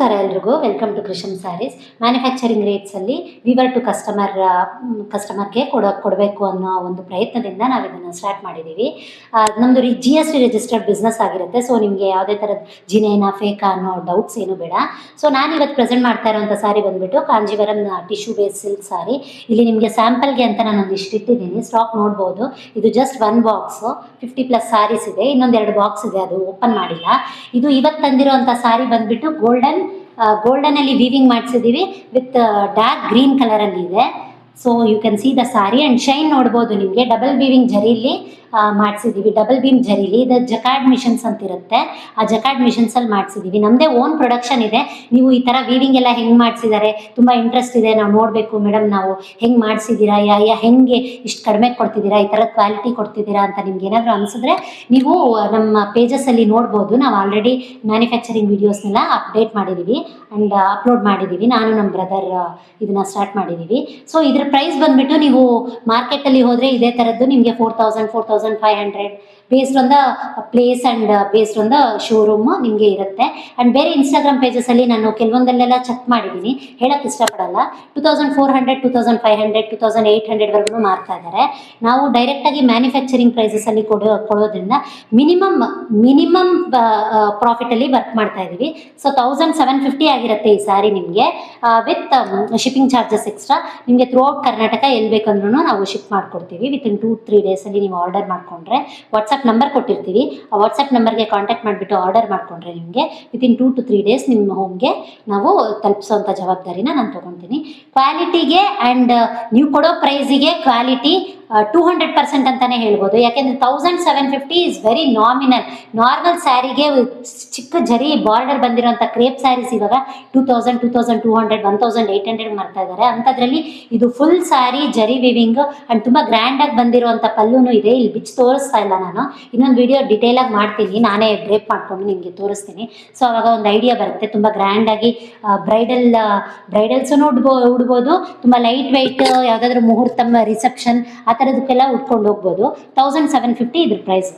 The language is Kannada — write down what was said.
ನಮಸ್ಕಾರ ಎಲ್ರಿಗೂ. Welcome to Krishan sarees. Manufacturing ರೇಟ್ಸಲ್ಲಿ ವಿವರ್ ಟು ಕಸ್ಟಮರ್ಗೆ ಕೊಡಬೇಕು ಅನ್ನೋ ಒಂದು ಪ್ರಯತ್ನದಿಂದ ನಾವು ಇದನ್ನು ಸ್ಟಾರ್ಟ್ ಮಾಡಿದ್ದೀವಿ. ನಮ್ಮದು GST ರಿಜಿಸ್ಟರ್ಡ್ ಬಿಸ್ನೆಸ್ ಆಗಿರುತ್ತೆ. ಸೊ ನಿಮಗೆ ಯಾವುದೇ ಥರದ ಜಿನೇನಾ ಫೇಕಾ ಅನ್ನೋ ಡೌಟ್ಸ್ ಏನು ಬೇಡ. ಸೊ ನಾನು ಇವತ್ತು ಪ್ರೆಸೆಂಟ್ ಮಾಡ್ತಾ ಇರೋಂಥ ಸಾರಿ ಬಂದುಬಿಟ್ಟು ಕಾಂಜೀವರಂ ಟಿಶ್ಯೂ ಬೇಸ್ ಸಿಲ್ಕ್ ಸಾರಿ. ಇಲ್ಲಿ ನಿಮಗೆ ಸ್ಯಾಂಪಲ್ಗೆ ಅಂತ ನಾನೊಂದು ಇಷ್ಟು ಇಟ್ಟಿದ್ದೀನಿ, ಸ್ಟಾಕ್ ನೋಡ್ಬೋದು. ಇದು ಜಸ್ಟ್ 1 ಬಾಕ್ಸು, 50+ ಸಾರೀಸ್ ಇದೆ. ಇನ್ನೊಂದು 2 ಬಾಕ್ಸ್ ಇದೆ, ಅದು ಓಪನ್ ಮಾಡಿಲ್ಲ. ಇದು ಇವತ್ತು ತಂದಿರೋಂಥ ಸಾರಿ ಬಂದುಬಿಟ್ಟು ಗೋಲ್ಡನ್ ಅಲ್ಲಿ ವೀವಿಂಗ್ ಮಾಡಿಸಿದ್ದೀವಿ ವಿತ್ ಡಾರ್ಕ್ ಗ್ರೀನ್ ಕಲರ್ ಅಲ್ಲಿ ಇದೆ. So you can see the sari and shine ನೋಡ್ಬೋದು. ನಿಮಗೆ ಡಬಲ್ ವೀವಿಂಗ್ ಜರೀಲಿ ಮಾಡಿಸಿದ್ದೀವಿ, ಡಬಲ್ ಬೀಮ್ ಜರೀಲಿ. ಇದು ಜಕಾರ್ಡ್ ಮಿಷನ್ಸ್ ಅಂತಿರುತ್ತೆ, ಆ ಜಕಾರ್ಡ್ ಮಿಷನ್ಸಲ್ಲಿ ಮಾಡಿಸಿದ್ದೀವಿ. ನಮ್ಮದೇ ಓನ್ ಪ್ರೊಡಕ್ಷನ್ ಇದೆ. ನೀವು ಈ ಥರ ವೀವಿಂಗ್ ಎಲ್ಲ ಹೆಂಗೆ ಮಾಡಿಸಿದ್ದಾರೆ, ತುಂಬ ಇಂಟ್ರೆಸ್ಟ್ ಇದೆ, ನಾವು ನೋಡಬೇಕು ಮೇಡಮ್, ನಾವು ಹೆಂಗೆ ಮಾಡಿಸಿದ್ದೀರಾ, ಹೆಂಗೆ ಇಷ್ಟು ಕಡಿಮೆ ಕೊಡ್ತಿದ್ದೀರಾ, ಈ ಥರದ ಕ್ವಾಲಿಟಿ ಕೊಡ್ತಿದ್ದೀರಾ ಅಂತ ನಿಮ್ಗೆ ಏನಾದರೂ ಅನಿಸಿದ್ರೆ ನೀವು ನಮ್ಮ ಪೇಜಸ್ಸಲ್ಲಿ ನೋಡ್ಬೋದು. ನಾವು ಆಲ್ರೆಡಿ ಮ್ಯಾನುಫ್ಯಾಕ್ಚರಿಂಗ್ ವೀಡಿಯೋಸ್ನೆಲ್ಲ ಅಪ್ಡೇಟ್ ಮಾಡಿದ್ದೀವಿ ಆ್ಯಂಡ್ ಅಪ್ಲೋಡ್ ಮಾಡಿದ್ದೀವಿ. ನಾನು ನಮ್ಮ ಬ್ರದರ್ ಇದನ್ನು ಸ್ಟಾರ್ಟ್ ಮಾಡಿದ್ದೀವಿ. ಸೊ ಇದ್ರ ಪ್ರೈಸ್ ಬಂದುಬಿಟ್ಟು ನೀವು ಮಾರ್ಕೆಟಲ್ಲಿ ಹೋದರೆ ಇದೇ ಥರದ್ದು ನಿಮಗೆ 4,000, 4,500 based on the place and based on the showroom ನಿಮಗೆ ಇರುತ್ತೆ. ಆ್ಯಂಡ್ ಬೇರೆ ಇನ್ಸ್ಟಾಗ್ರಾಮ್ ಪೇಜಸಲ್ಲಿ ನಾನು ಕೆಲವೊಂದಲ್ಲೆಲ್ಲ ಚೆಕ್ ಮಾಡಿದ್ದೀನಿ, ಹೇಳೋಕ್ಕೆ ಇಷ್ಟಪಡಲ್ಲ. 2,400, 2,500, 2,800ವರೆಗೂ ಮಾರ್ತಾ ಇದ್ದಾರೆ. ನಾವು ಡೈರೆಕ್ಟಾಗಿ ಮ್ಯಾನುಫ್ಯಾಕ್ಚರಿಂಗ್ ಪ್ರೈಸಸಲ್ಲಿ ಕೊಡೋದ್ರಿಂದ ಮಿನಿಮಮ್ ಪ್ರಾಫಿಟಲ್ಲಿ ವರ್ಕ್ ಮಾಡ್ತಾ ಇದ್ದೀವಿ. ಸೊ 1,750 ಆಗಿರುತ್ತೆ ಈ ಸಾರಿ ನಿಮಗೆ, ವಿತ್ ಶಿಪ್ಪಿಂಗ್ ಚಾರ್ಜಸ್ ಎಕ್ಸ್ಟ್ರಾ. ನಿಮಗೆ ಥ್ರೂ ಔಟ್ ಕರ್ನಾಟಕ ಎಲ್ಲಿ ಬೇಕಂದ್ರೂ ನಾವು ಶಿಪ್ ಮಾಡಿಕೊಡ್ತೀವಿ. ವಿತಿನ್ 2-3 ಡೇಸಲ್ಲಿ ನೀವು ಆರ್ಡರ್ ಮಾಡಿಕೊಂಡ್ರೆ, ವಾಟ್ಸಪ್ ನಂಬರ್ ಕೊಟ್ಟಿರ್ತೀವಿ, ಆ ವಾಟ್ಸಪ್ ನಂಬರ್ಗೆ ಕಾಂಟ್ಯಾಕ್ಟ್ ಮಾಡಿಬಿಟ್ಟು ಆರ್ಡರ್ ಮಾಡಿಕೊಂಡ್ರೆ ನಿಮಗೆ ವಿತಿನ್ 2 to 3 ಡೇಸ್ ನಿಮ್ಮ ಹೋಮ್ಗೆ ನಾವು ತಲುಪಿಸೋವಂಥ ಜವಾಬ್ದಾರಿನ ನಾನು ತೊಗೊತೀನಿ. ಕ್ವಾಲಿಟಿಗೆ ಆ್ಯಂಡ್ ನೀವು ಕೊಡೋ ಪ್ರೈಸಿಗೆ ಕ್ವಾಲಿಟಿ 200% ಅಂತಲೇ ಹೇಳ್ಬೋದು. ಯಾಕೆಂದರೆ 1,750 ಇಸ್ ವೆರಿ ನಾರ್ಮಲ್ ಸ್ಯಾರಿಗೆ ಚಿಕ್ಕ ಜರಿ ಬಾರ್ಡರ್ ಬಂದಿರೋಂಥ ಕ್ರೇಪ್ ಸ್ಯಾರೀಸ್ ಇವಾಗ 2,000, 2,200, 1,800 ಮಾಡ್ತಾ ಇದ್ದಾರೆ. ಅಂಥದ್ರಲ್ಲಿ ಇದು ಫುಲ್ ಸ್ಯಾರಿ ಜರಿ ವಿವಿಂಗ್ ಆ್ಯಂಡ್ ತುಂಬ ಗ್ರ್ಯಾಂಡಾಗಿ ಬಂದಿರುವಂಥ ಪಲ್ಲೂನು ಇದೆ. ಇಲ್ಲಿ ಬಿಚ್ಚಿ ತೋರಿಸ್ತಾ ಇಲ್ಲ ನಾನು, ಇನ್ನೊಂದು ವಿಡಿಯೋ ಡಿಟೇಲಾಗಿ ಮಾಡ್ತೀನಿ, ನಾನೇ ಡ್ರೇಪ್ ಮಾಡ್ಕೊಂಡು ನಿಮಗೆ ತೋರಿಸ್ತೀನಿ. ಸೊ ಅವಾಗ ಒಂದು ಐಡಿಯಾ ಬರುತ್ತೆ. ತುಂಬ ಗ್ರ್ಯಾಂಡಾಗಿ ಬ್ರೈಡಲ್ಸೂ ಉಡ್ಬೋದು, ತುಂಬ ಲೈಟ್ ವೆಯ್ಟ್ ಯಾವುದಾದ್ರೂ ಮುಹೂರ್ತಮ್ ರಿಸೆಪ್ಷನ್ ಆ ಥರದಕ್ಕೆಲ್ಲ ಉಟ್ಕೊಂಡು ಹೋಗ್ಬೋದು. 1,750 ಇದ್ರ ಪ್ರೈಸ್.